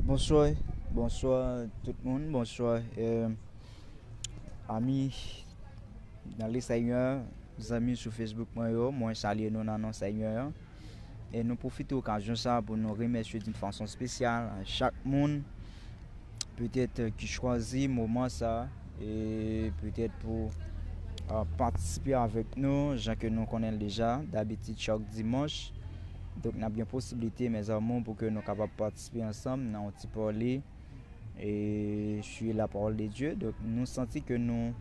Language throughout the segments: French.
Bonsoir, bonsoir tout le monde, bonsoir amis dans les Seigneurs, amis sur Facebook, moi saluer nous dans nos Seigneur et nous profiter de l'occasion ça pour nous remercier d'une façon spéciale à chaque monde peut-être qui choisit moment ça et peut-être pour participer avec nous, gens que nous connaissons déjà d'habitude chaque dimanche. Donc, on a bien possibilité, mes amis, pour que nous capables de participer ensemble dans un petit parler et sur la parole de Dieu. Donc, nous sentons que nous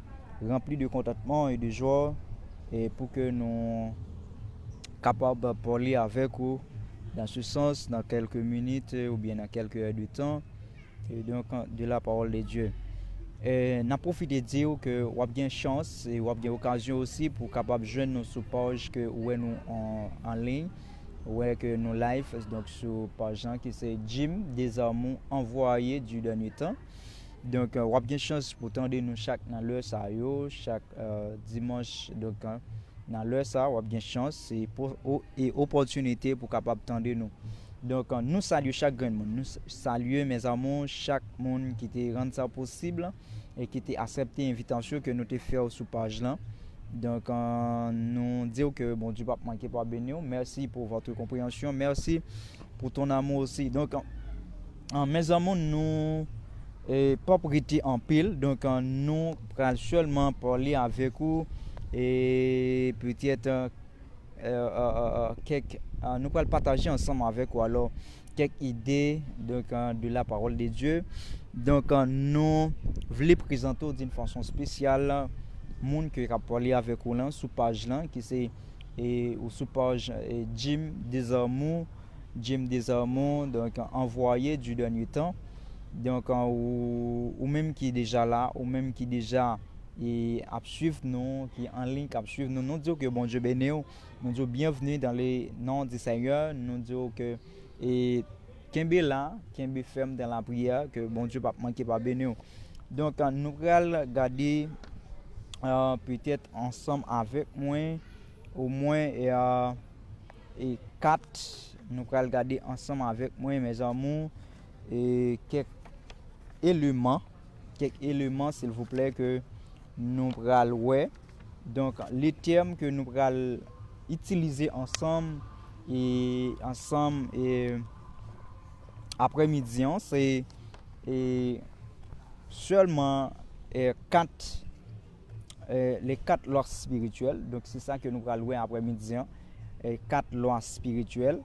remplis de contentement et de joie et pour que nous capables de parler avec vous dans ce sens, dans quelques minutes ou bien dans quelques heures de temps, et donc de la parole de Dieu. Et n'a profité de dire que vous avez bien chance et vous avez bien occasion aussi pour capable joindre nos sur page que nous en ligne. Ouais, que nous live donc sur page qui c'est Jim Desormeaux envoyé du dernier temps. Donc on a bien chance pour tendre nous chaque dans l'heure ça yo chaque dimanche donc dans l'heure ça on a bien chance et opportunité pour capable tendre nous. Donc nous saluons chaque grand monde, nous saluons mes amours chaque monde qui te rend ça possible et qui t'a accepté l'invitation que nous te fait sur page là. Donc, nous disons que bon Dieu va manquer pas bénir. Merci pour votre compréhension. Merci pour ton amour aussi. Donc, mes amours, nous pas prêter en pile. Donc, nous allons seulement parler avec vous et peut-être nous allons partager ensemble avec vous alors quelques idées donc, de la parole de Dieu. Donc, nous voulons présenter d'une façon spéciale monde qui a parlé avec vous là sur page là qui c'est ou sur page Jim Desormeaux donc envoyé du dernier temps donc ou même qui est déjà là ou même qui déjà et à suivre nous qui en ligne à suivre nous nous disons que bon Dieu béni nous disons bienvenue dans les noms du Seigneur nous disons que et Kembe là Kembe ferme dans la prière que bon Dieu pas manquer pas béni donc nous allons regarder peut-être ensemble avec moi au moins et 4 nous allons regarder ensemble avec moi mes amours et quelques éléments s'il vous plaît que nous allons ouais donc les termes que nous allons utiliser ensemble et après-midi c'est et seulement 4 les 4 lois spirituelles. Donc c'est ça que nous allons louer après-midi. 4 lois spirituelles.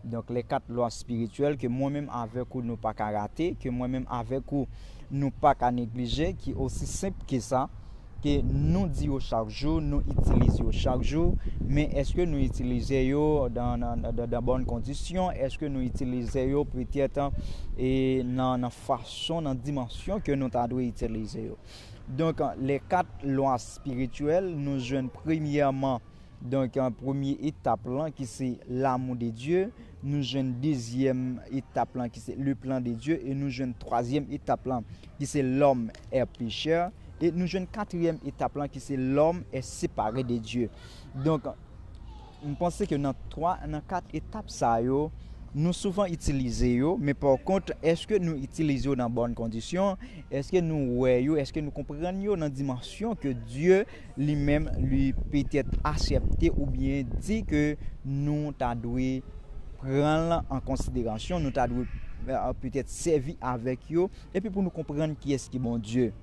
Donc les 4 lois spirituelles que moi-même avec vous nous pas rater, que moi-même avec vous nous pas négliger, qui est aussi simple que ça, que nous disons chaque jour, nous utilisons chaque jour, mais est-ce que nous utilisons dans bonnes conditions? Est-ce que nous utilisons peut-être et dans la façon, dans la dimension que nous devons utiliser? Donc, les 4 lois spirituelles nous joignent premièrement donc en première étape là qui c'est l'amour de Dieu, nous joignent deuxième étape là qui c'est le plan de Dieu et nous joignent troisième étape là qui c'est l'homme est pécheur et nous joignent quatrième étape là qui c'est l'homme est séparé de Dieu. Donc, je pense que dans 4 étapes ça yo nous souvent utilisons, mais par contre, est-ce que nous utilisons dans bonnes conditions? Est-ce que nous voyons, est-ce que nous comprenons dans la dimension que Dieu lui-même lui peut-être accepté ou bien dit que nous devons prendre en considération, nous devons peut-être servir avec eux, et puis pour nous comprendre qui est-ce qui est bon Dieu.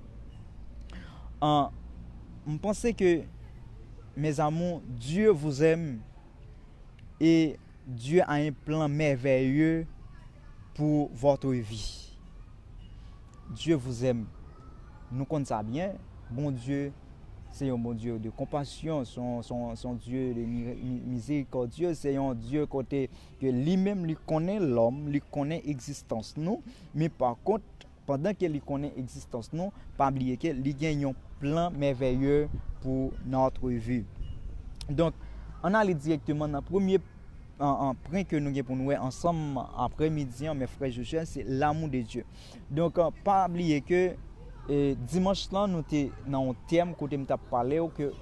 Je pense que, mes amours, Dieu vous aime et Dieu a un plan merveilleux pour votre vie. Dieu vous aime. Nous connaissons ça bien. Bon Dieu, c'est un bon Dieu de compassion, son Dieu de miséricordieux, c'est un Dieu côté que lui-même lui connaît l'homme, lui connaît l'existence nous, mais par contre, pendant qu'il lui connaît l'existence nous, pas oublier qu'il gagne un plan merveilleux pour notre vie. Donc, on allait directement dans le premier point que nous avons pour nous ensemble après-midi, mes frères et sœurs, c'est l'amour de Dieu. Donc, pas oublier que dimanche là, nous sommes dans un thème que nous avons parlé, que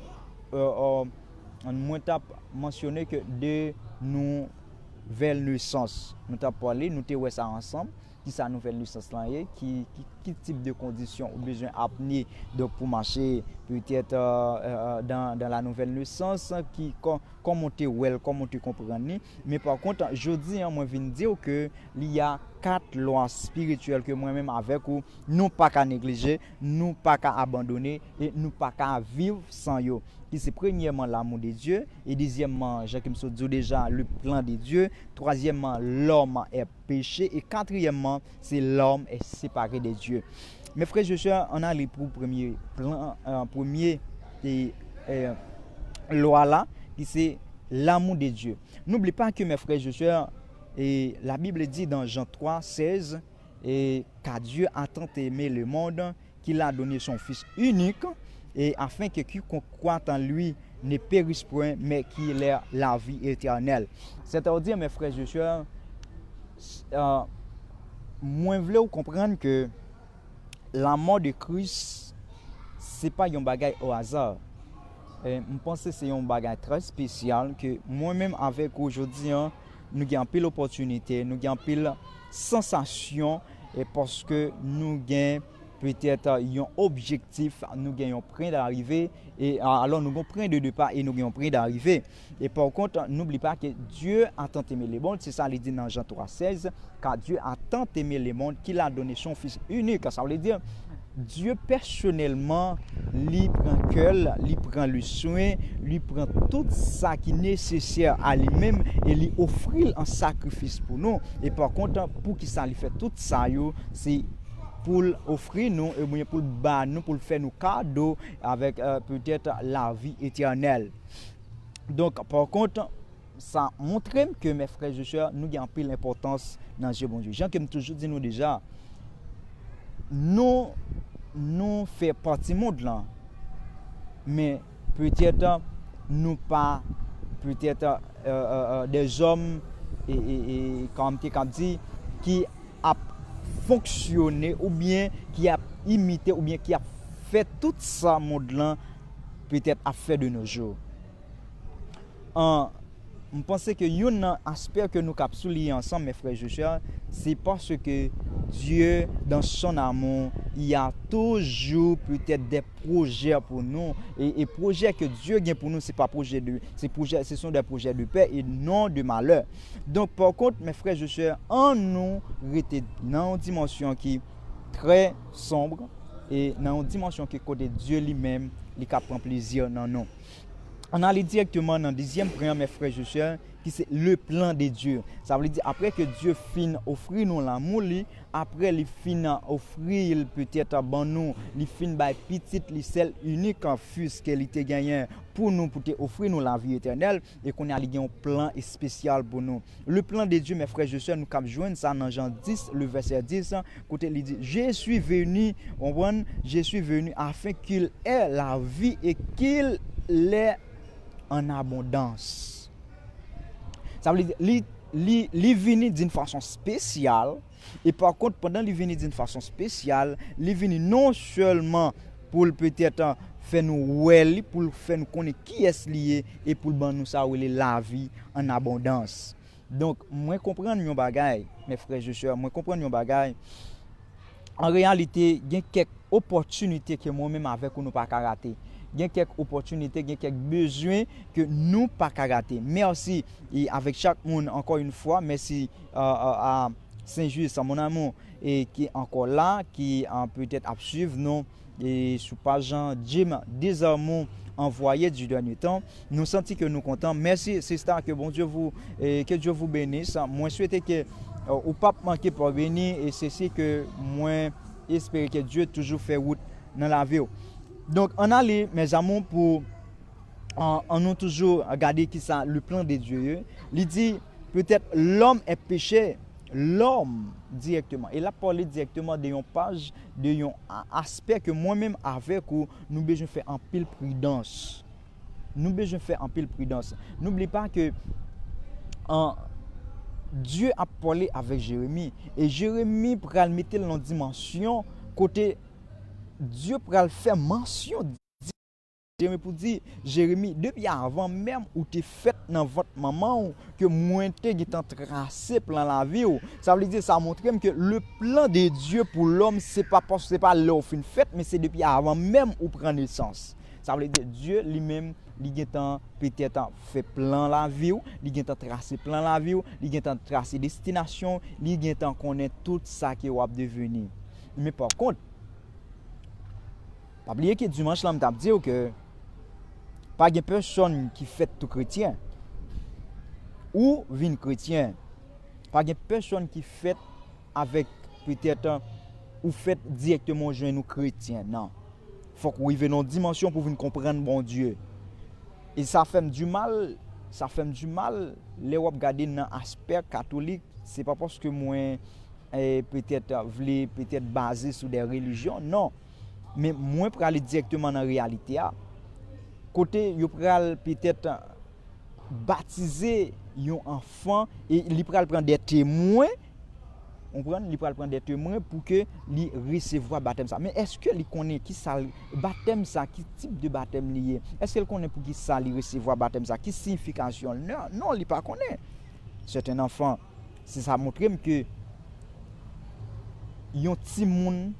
nous avons mentionné que de nouvelle naissance. Nous avons parlé, nous avons ça ensemble, qui sa nouvelle licence là qui type de conditions ou besoin apné donc pour marcher peut-être dans la nouvelle licence qui comment tu well comment tu comprends mais par contre je dis moi viens dire que il y a 4 lois spirituelles que moi-même avec ou nous pas qu'à négliger, nous pas qu'à abandonner et nous pas qu'à vivre sans yo. Qui c'est premièrement l'amour de Dieu et deuxièmement, Jacques Mso dit déjà le plan de Dieu, troisièmement l'homme est péché et quatrièmement c'est l'homme est séparé de Dieu. Mes frères et sœurs, on a les pour premier plan premier loi là qui c'est l'amour de Dieu. N'oubliez pas que mes frères et sœurs et la Bible dit dans Jean 3, 16, et car Dieu a tant aimé le monde qu'il a donné son Fils unique, et afin que quiconque croit en lui ne périsse point, mais qu'il ait la vie éternelle. C'est-à-dire, mes frères et sœurs, moi je voulais comprendre que la mort de Christ, ce n'est pas un bagage au hasard. Je pense que c'est un bagage très spécial que moi-même avec aujourd'hui, nous avons pile opportunité, nous avons pile sensation et parce que nous avons peut-être un objectif, nous avons un point d'arrivée et alors nous avons un point de départ et nous avons un point d'arrivée. Et par contre, n'oublie pas que Dieu a tant aimé le monde, c'est ça il dit dans Jean 3,16, car Dieu a tant aimé le monde qu'il a donné son Fils unique. Ça veut dire Dieu personnellement, lui prend cœur, lui prend le soin, lui prend tout ça qui est nécessaire à lui-même et lui offre un sacrifice pour nous. Et par contre, pour qu'il ça lui fait tout ça, c'est pour offrir nous et bien pour nous, pour faire nos cadeaux avec peut-être la vie éternelle. Donc par contre, ça montre que mes frères et sœurs, nous avons pris l'importance dans Dieu bon Dieu. Jean qui me toujours dit nous déjà, nous fait partie du monde là, mais peut-être nous pas peut-être des hommes et comme tu dit qui a fonctionné ou bien qui a imité ou bien qui a fait tout ça monde là peut-être a fait de nos jours. Je pense que un aspect que nous avons souligné ensemble, mes frères et sœurs, c'est parce que Dieu, dans son amour, il y a toujours peut-être des projets pour nous. Et projets que Dieu a pour nous, ce sont des projets de paix et non de malheur. Donc, par contre, mes frères et sœurs, en nous, rester dans une dimension qui est très sombre et dans une dimension qui est côté Dieu lui-même, il prend plaisir dans nous. On allait directement dans le deuxième point, mes frères et sœurs, qui c'est le plan de Dieu. Ça veut dire après que Dieu finit offrir nous l'amour, après il finit offrir peut-être bon nous, il finit by petite celle unique en fus qu'elle était gagné pour nous pour offrir nous la vie éternelle et qu'on a un plan spécial pour nous. Le plan de Dieu, mes frères et sœurs, nous cap joindre ça dans Jean 10, le verset 10, côté il dit je suis venu afin qu'il ait la vie et qu'il l'ait en abondance. Ça veut dire il vient d'une façon spéciale et par contre pendant qu'il vient d'une façon spéciale, il vient non seulement pour peut-être faire nous well, pour faire nous connaître qui est lié et pour nous ça la vie en abondance. Donc moi comprendre mon bagage, mes frères et sœurs, moi comprendre mon bagage. En réalité, il y a quelques opportunités que moi-même avec nous pas rater. Il y a quelques opportunités, il y a quelques besoins que nous pas rater. Merci et avec chaque monde encore une fois, merci à Saint-Just, mon amour, et qui est encore là, qui peut-être à suivre nous et sur page Jim Desamours envoyé du dernier temps. Nous sentons que nous comptons. Merci, c'est ça que bon Dieu vous et que Dieu vous bénisse. Moi souhaite que au pas manquer pour venir et c'est ce que moi espère que Dieu toujours fait route dans la vie. Donc on a les mes amours pour on nous toujours regarder qui ça le plan de Dieu. Il dit peut-être l'homme est péché, l'homme directement. Il a parlé directement de une page de un aspect que moi-même avec nous besoin faire en pile prudence. Nous besoin faire en pile prudence. N'oublie pas que Dieu a parlé avec Jérémie et Jérémie pral mettre dans dimension côté Dieu pral faire mention Jérémie pour dire, Jérémie, depuis avant même où tu fait dans votre maman, que moi tu tracé plan la vie, ça veut dire, ça montre que le plan de Dieu pour l'homme, c'est pas là où fin fait, mais c'est depuis avant même où prend naissance. Ça veut dire, Dieu lui-même, il a peut-être fait plan la vie, il a tracé plan la vie, il a tracé destination, il a connaît tout ça qui va devenir. Mais par contre, pas oublier que dimanche là, je dit que pas de personne qui fait tout chrétien ou vin chrétien. Pas de personne qui fait avec peut-être ou fait directement joindre nous chrétiens. Non. Faut qu'on arrive dans une dimension pour venir comprendre bon Dieu. Et ça fait du mal, les regarder dans aspect catholique, c'est pas parce que moi peut-être voulais peut-être basé sur des religions, non. Mais moi pour aller directement dans la réalité. Côté yo pral peut-être baptiser un enfant et il pral prendre des témoins, on prend il pral prendre des témoins pour que li recevoir baptême ça. Mais est-ce que il connaît qui ça baptême ça, qui type de baptême lié? Est-ce qu'il connaît pour qui ça li recevoir baptême ça, qui signification? Non, il pas connaît. C'est un enfant, c'est ça montre que yon ti moun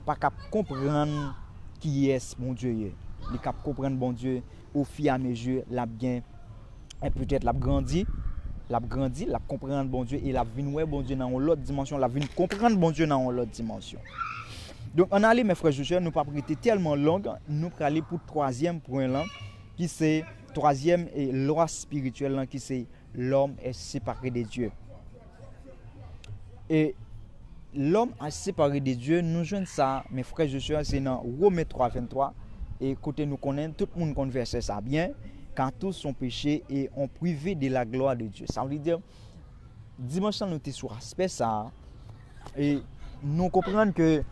pas capable comprendre qui est mon Dieu. Il cap comprendre bon Dieu au fur et à mesure l'a bien et peut-être l'a grandi, l'a comprendre bon Dieu et l'a vinn ouais bon Dieu dans l'autre dimension, l'a vinn comprendre bon Dieu dans l'autre dimension. Donc on allait mes frères et sœurs, nous pas prêter tellement long, nous aller pour troisième point là qui c'est troisième et loi spirituelle là qui c'est l'homme est séparé de Dieu. Et l'homme est séparé de Dieu, nous joignons ça mes frères et sœurs, c'est dans Romains 3:23. Et côté nous connaissons, tout le monde converse ça bien, quand tous sont péchés et ont privé de la gloire de Dieu. Ça veut dire, dimanche nous sommes sur aspect ça, et nous comprenons que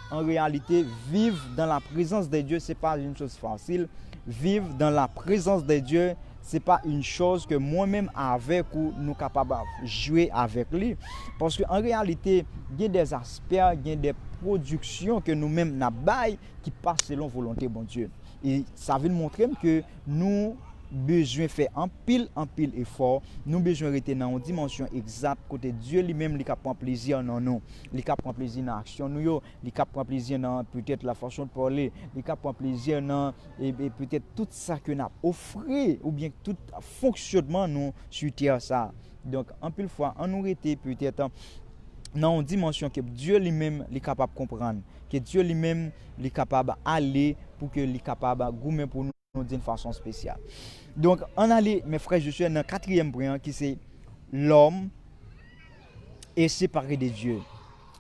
en réalité, vivre dans la présence de Dieu, ce n'est pas une chose facile. Vivre dans la présence de Dieu, ce n'est pas une chose que moi-même avec ou nous sommes capables de jouer avec lui. Parce qu'en réalité, il y a des aspects, il y a des productions que nous-mêmes n'avons qui passent selon volonté bon Dieu. Et ça veut nous montrer que nous besoin faire un pile effort, nous besoin rester dans une dimension exacte côté Dieu lui-même, il prend plaisir dans nous, il prend plaisir dans l'action nous, il prend plaisir dans peut-être la façon de parler, il prend plaisir dans et peut-être tout ça que nous offert ou bien tout fonctionnement nous sur terre ça. Donc en pile fois on nous rester peut-être dans une dimension que Dieu lui-même est capable de comprendre, que Dieu lui-même est capable d'aller pour que il est capable de goumer pour nous d'une façon spéciale. Donc, on allait, mes frères, je suis dans le quatrième point qui c'est l'homme est séparé de Dieu.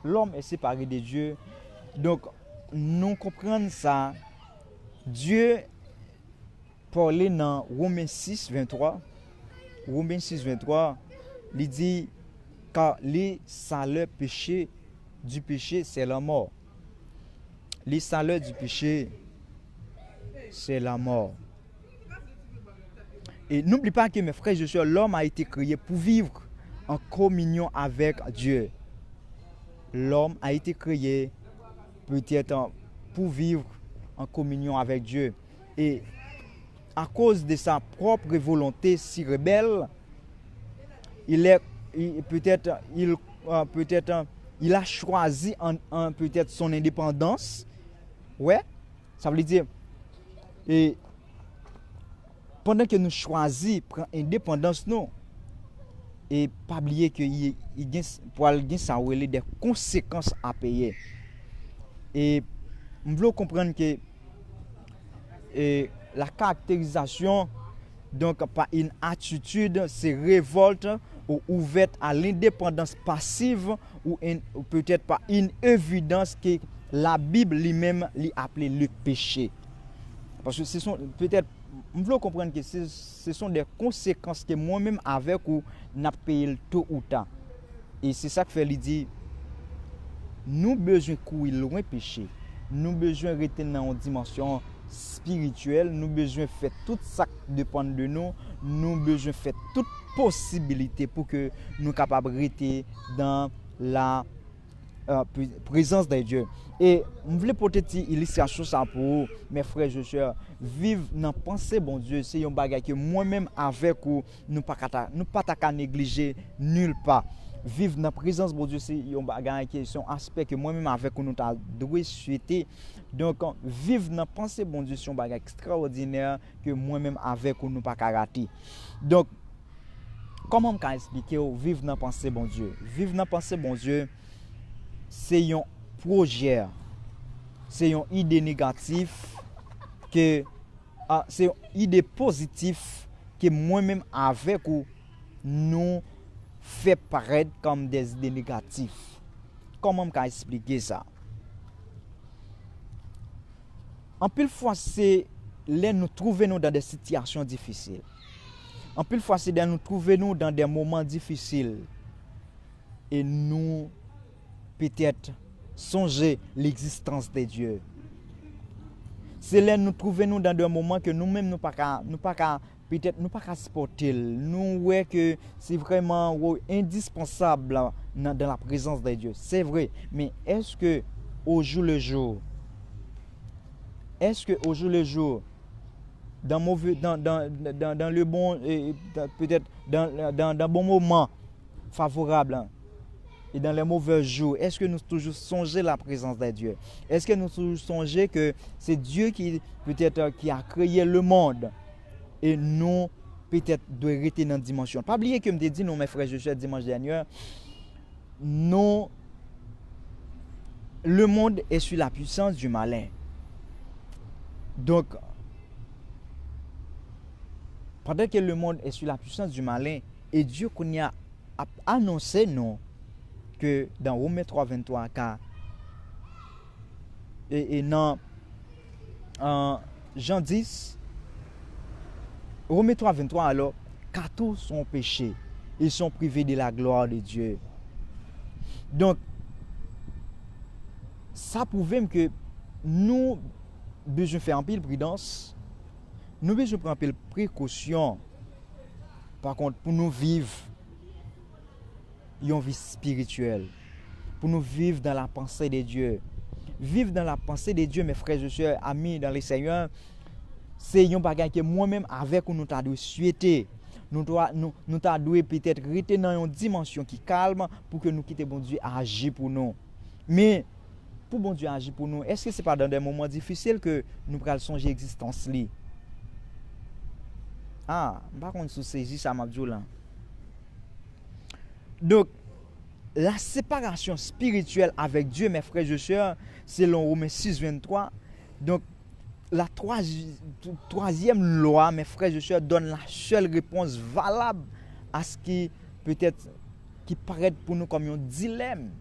L'homme est séparé de Dieu. Donc, nous comprenons ça. Dieu parlait dans Romains 6:23. Romains 6:23, il dit car les salaires du péché, c'est la mort. Les salaires du péché, c'est la mort. Et n'oublie pas que mes frères et sœurs, l'homme a été créé pour vivre en communion avec Dieu. L'homme a été créé peut-être pour vivre en communion avec Dieu. Et à cause de sa propre volonté si rebelle, il a choisi peut-être son indépendance. Ouais, ça veut dire et pendant que nous choisissons prendre indépendance nous et pas oublier que il pour aller ça des conséquences à payer. Et nous voulons comprendre que la caractérisation donc par une attitude c'est révolte ou ouverte à l'indépendance passive ou peut-être pas une évidence que la Bible lui-même l'appelle le péché. Parce que ce sont peut-être nous voulons comprendre que ce sont des conséquences que moi-même avec ou n'a payé tôt ou tard. Et c'est ça que fait lui dire nous besoin courir loin péché. Nous besoin rester dans une dimension spirituelle, nous besoin faire tout ça qui dépend de nous, nous besoin faire toute possibilité pour que nous capables de rester dans la présence de Dieu. Et je voulais porter une illustration ça pour vous, mes frères et sœurs. Vivre dans pensée bon Dieu, c'est un bagage que moi-même avec ou nous pas ta négliger nulle part. Vivre dans la présence bon Dieu, c'est un bagage qui est un aspect que moi-même avec ou nous t'a doué souhaiter. Donc vivre dans pensée bon Dieu, c'est un bagage extraordinaire que moi-même avec ou nous pas rater. Donc comment me expliquer vivre dans pensée bon Dieu? Vivre dans pensée bon Dieu, c'est un projet, c'est une idée négative que c'est une idée positive que moi-même avec ou nous fait paraître comme des idées négatives. Comment me expliquer ça? En pile fois c'est là nous trouvons dans des situations difficiles. En pile fois c'est là nous trouvons dans des moments difficiles et nous peut-être songer l'existence de Dieu. C'est là nous trouvons dans des moments que nous-mêmes nous pas peut-être nous pas supporter. Nous ouais que c'est vraiment indispensable dans la présence de Dieu. C'est vrai, mais est-ce que au jour le jour dans le bon peut-être dans bon moment favorable et dans les mauvais jours, est-ce que nous toujours songer la présence de Dieu? Est-ce que nous toujours songer que c'est Dieu qui peut-être qui a créé le monde et nous peut-être doit rester dans la dimension. Pas oublier que me dit nous mes frères et sœurs dimanche dernier, nous le monde est sous la puissance du malin. Donc pendant que le monde est sous la puissance du malin et Dieu qu'on y a annoncé non que dans Romains 3:23 et dans Jean 10 Romains 3:23 alors car tous sont péchés, ils sont privés de la gloire de Dieu. Donc ça prouve même que nous besoin faire un pile prudence, nous besoin prendre un pile précaution. Par contre pour nous vivre une vie spirituelle, pour nous vivre dans la pensée de Dieu. Vivre dans la pensée de Dieu, mes frères et sœurs, amis dans le Seigneur, c'est un bagage que moi-même avec nous t'a dû souhaiter. Nous t'a dû peut-être rester dans une dimension qui calme pour que nous quitter bon Dieu agir pour nous. Mais pour bon Dieu agir pour nous, est-ce que c'est pas dans des moments difficiles que nous prenons songer l'existence li? Par contre sous saisi ça m'a dit là. Donc la séparation spirituelle avec Dieu, mes frères et sœurs, selon Romains 6:23. Donc la troisième loi, mes frères et sœurs, donne la seule réponse valable à ce qui peut-être qui paraît pour nous comme un dilemme.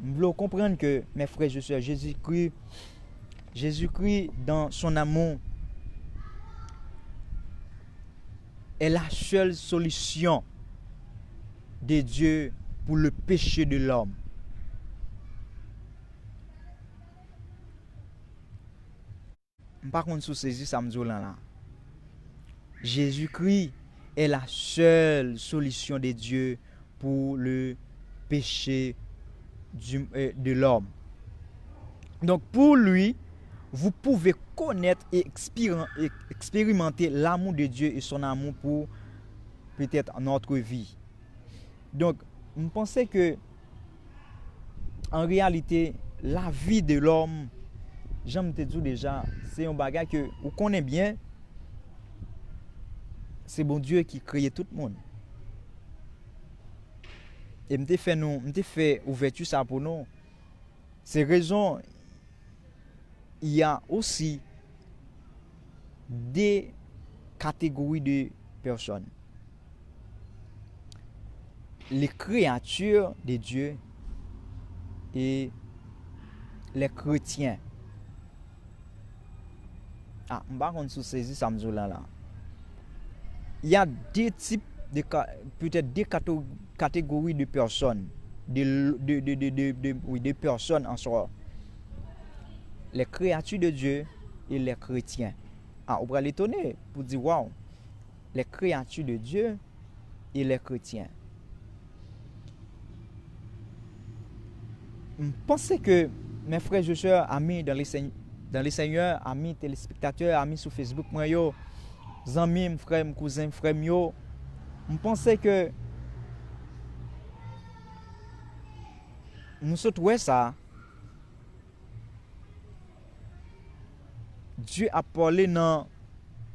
Nous voulons comprendre que, mes frères et sœurs, Jésus-Christ dans son amour est la seule solution de Dieu pour le péché de l'homme. Par contre, sous saisi ça me dit là. Jésus-Christ est la seule solution de Dieu pour le péché de l'homme. Donc pour lui, vous pouvez connaître et expérimenter l'amour de Dieu et son amour pour peut-être notre vie. Donc, je pense que en réalité, la vie de l'homme, j'aime te dire déjà, c'est un bagage que vous connaissez bien. C'est bon Dieu qui crée tout le monde. Et me fait ouverture ça pour nous. C'est raison il y a aussi des catégories de personnes. Les créatures de Dieu et les chrétiens. On va sous saisir ça là. Il y a des types de peut-être des catégories de personnes, de personnes en soi. Les créatures de Dieu et les chrétiens. On va l'étonner pour dire waouh, les créatures de Dieu et les chrétiens. je pense que mes frères et sœurs, amis dans les seigneurs, amis téléspectateurs, amis sur Facebook, moi yo, amis, frères, cousins, frères yo, je pense que nous sommes ça. Dieu a parlé dans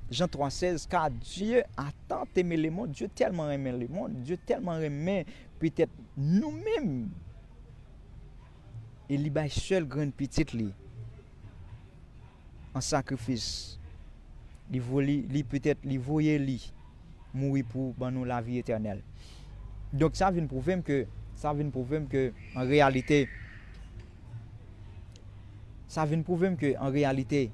Jean 3,16, car Dieu a tant aimé le monde, Dieu tellement aimé le monde, Dieu tellement aimé peut-être nous-mêmes. Et il y a seul grande petite li en sacrifice. Il peut-être il voyait li mourir pour nous la vie éternelle. Donc ça vient prouver que en réalité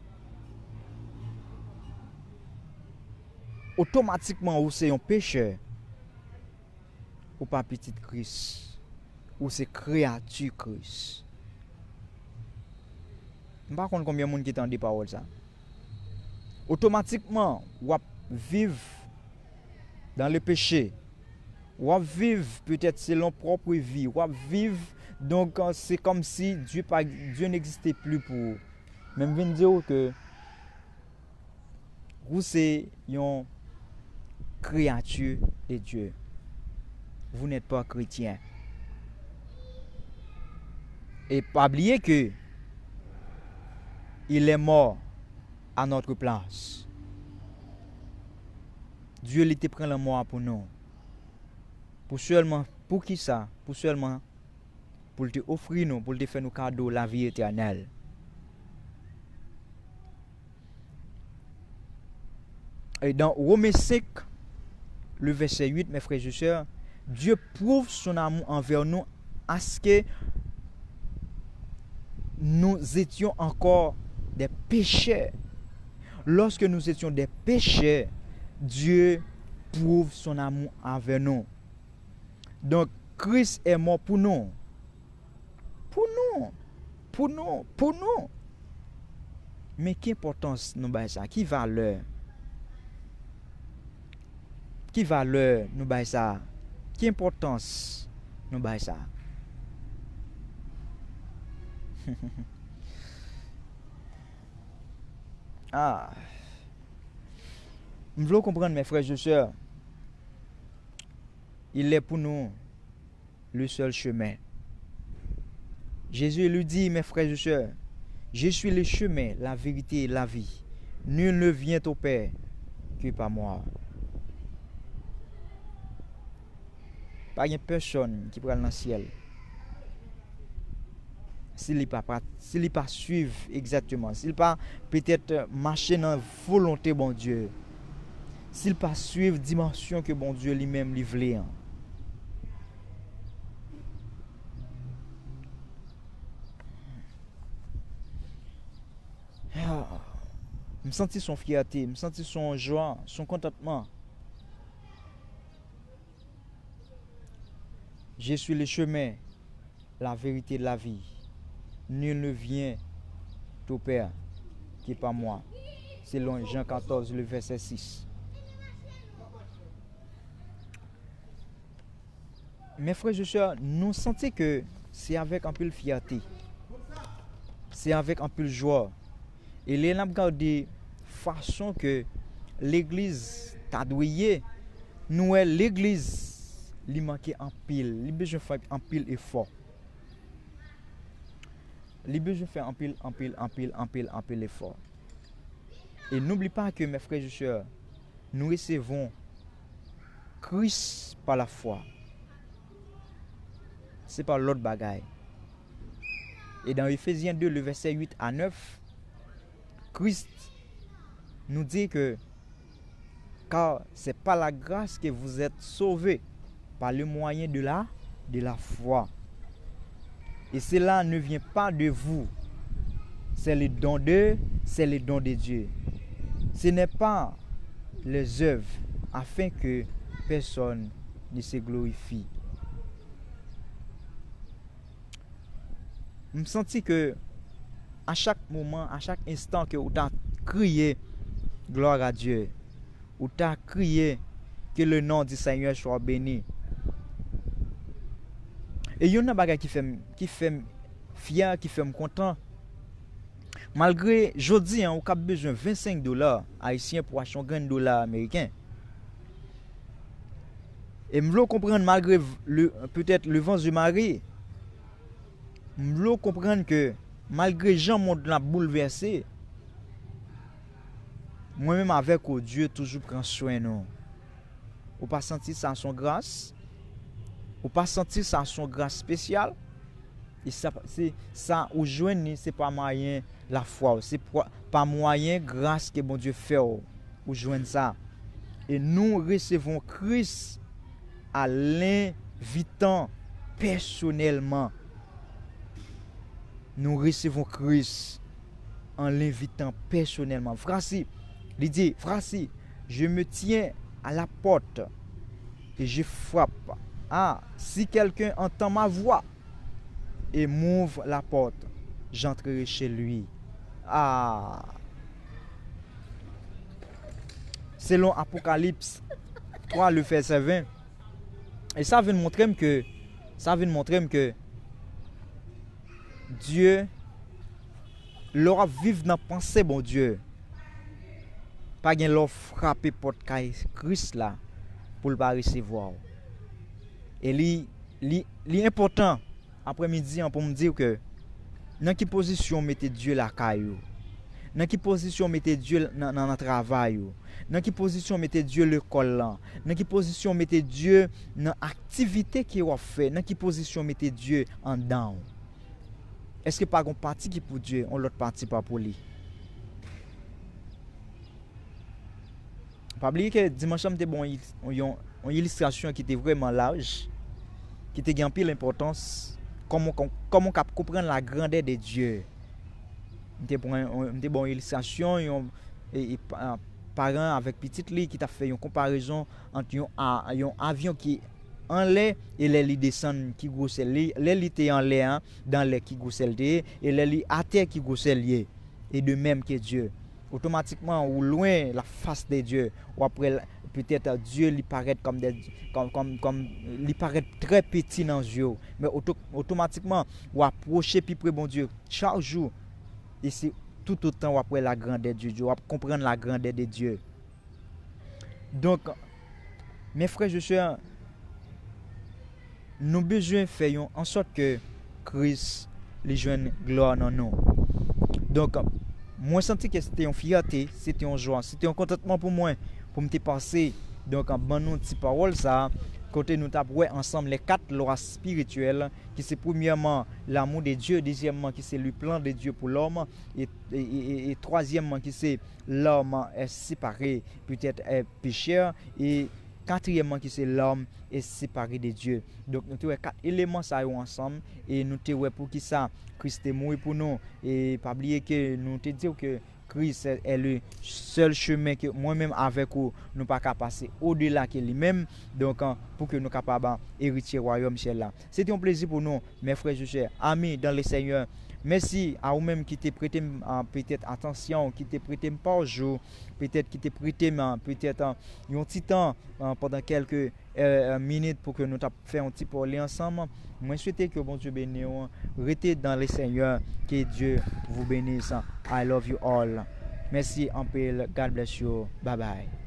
automatiquement ou c'est un pécheur ou pas petit Christ ou c'est créature Christ. Je ne sais pas combien de monde qui entend des paroles ça. Automatiquement ou vivre dans le péché, ou vivre peut-être selon propre vie, ou vivre donc c'est comme si Dieu n'existait plus pour vous. Même je dire que vous c'est une créature de Dieu. Vous n'êtes pas chrétien. Et pas oublier que il est mort à notre place. Dieu était pris la mort pour nous. Pour qui ça? Pour te offrir nous, pour te faire nous cadeau la vie éternelle. Et dans Romains 5, le verset 8, mes frères et sœurs, Dieu prouve son amour envers nous à ce que nous étions encore des pécheurs. Lorsque nous étions des pécheurs, Dieu prouve son amour envers nous. Donc, Christ est mort pour nous. Pour nous. Mais quelle importance nous avons ça? Qui valeur nous avons ça? Quelle importance nous avons ça? Nous voulons comprendre, mes frères et sœurs, il est pour nous le seul chemin. Jésus lui dit, mes frères et sœurs, je suis le chemin, la vérité et la vie. Nul ne vient au Père que par moi. Pas une personne qui prend dans le ciel. S'il n'est pas suivre exactement, s'il pas peut-être marcher dans la volonté bon Dieu, s'il pas suivre la dimension que bon Dieu lui-même lui voulait. Je me sentis son fierté, je me sentis son joie, son contentement. Je suis le chemin, la vérité de la vie. Nul ne vient au Père qui par moi. Selon Jean 14, le verset 6. Mes frères et sœurs, nous sentons que c'est avec un peu de fierté. C'est avec un peu de joie. Et les n'a regardé façon que l'église t'a douillé. Nous l'église lui manquait en pile, lui besoin faire en pile effort. Lui besoin faire en pile effort. Et n'oublie pas que mes frères et sœurs, nous recevons Christ par la foi. C'est pas l'autre bagaille. Et dans Ephésiens 2, le verset 8 à 9, Christ nous dit que car c'est par la grâce que vous êtes sauvés par le moyen de la foi. Et cela ne vient pas de vous. C'est le don de Dieu. Ce n'est pas les œuvres afin que personne ne se glorifie. Je me sens que à chaque moment, à chaque instant que vous avez crié gloire à Dieu, vous avez crié que le nom du Seigneur soit béni. Et il y a une chose qui fait fier, qui fait me content. Malgré, jodi, on a besoin de $25 haïtiens pour acheter un $1 américain. Et je veux comprendre, malgré peut-être le vent du mari, je veux comprendre que malgré Jean monde la bouleversé, moi-même avec Dieu toujours prend soin de nous. Ou pas sentir ça son grâce, ou pas sentir ça son grâce spéciale. Et ça, c'est ça ou joindre, c'est pas moyen la foi, c'est pas moyen grâce que bon Dieu fait ou joindre ça. Et nous recevons Christ à l'invitant personnellement. Nous recevons Christ en l'invitant personnellement. Frassi, il dit, Frassi, je me tiens à la porte et je frappe. Ah, si quelqu'un entend ma voix et m'ouvre la porte, j'entrerai chez lui. Ah. Selon Apocalypse 3, le verset 20. Et ça vient montrer que Dieu l'aura vivre dans pensée bon Dieu. Pas gen l'or frapper porte Christ là pour le pas recevoir. Et li important après-midi pour me dire que dans quelle position mettez Dieu la caillou. Dans quelle position mettez Dieu dans le travail. Dans quelle position mettez Dieu le col là. Dans quelle position mettez Dieu dans l'activité qui vous fait. Dans quelle position mettez Dieu en dedans. Est-ce que pas une partie qui pour Dieu, on l'autre partie pas pour lui. Pas oublier que dimanche était bon une illustration qui était vraiment large, qui était gain pile importance, comment comprendre la grandeur de Dieu. Était bon illustration et parents avec petite li qui t'a fait une comparaison entre un avion qui en l'air et les descend qui grossel les était en l'air dans les qui grossel et les à terre qui grossel et de même que Dieu automatiquement ou loin la face de Dieu ou après peut-être Dieu lui paraît comme lui paraît très petit dans les yeux mais automatiquement ou approcher plus près bon Dieu chaque jour et c'est tout autant après la grandeur de Dieu, comprendre la grandeur de Dieu. Donc, mes frères et sœurs, nous avons besoin de faire en sorte que Christ les joigne gloire dans nous. Donc, moi, je senti que c'était une fierté, c'était une joie, c'était un contentement pour moi, pour me passer. Donc, en bon nous petite parole ça. Côté nous t'avons ensemble les 4 lois spirituelles qui c'est premièrement l'amour de Dieu, deuxièmement qui c'est le plan de Dieu pour l'homme et troisièmement qui c'est l'homme est séparé peut-être est pécheur et quatrièmement qui c'est l'homme est séparé de Dieu. Donc nous avons 4 éléments ça ensemble et nous te pour qui ça Christ est mort pour nous et pas oublier que nous te dire que Christ est le seul chemin que moi-même avec vous nous pas qu'à passer au-delà que lui-même donc pour que nous capables hériter royaume ciel là. C'était un plaisir pour nous mes frères et sœurs amis dans le Seigneur. Merci à vous-même qui t'ai prêté peut-être attention, qui t'ai prêté par jour, peut-être qui t'ai prêté peut-être un petit temps pendant quelques minutes pour que nous fassions un petit parler ensemble. Moi, je souhaite que bon Dieu bénisse, restez dans le Seigneur, que Dieu vous bénisse. I love you all. Merci en paix. God bless you. Bye bye.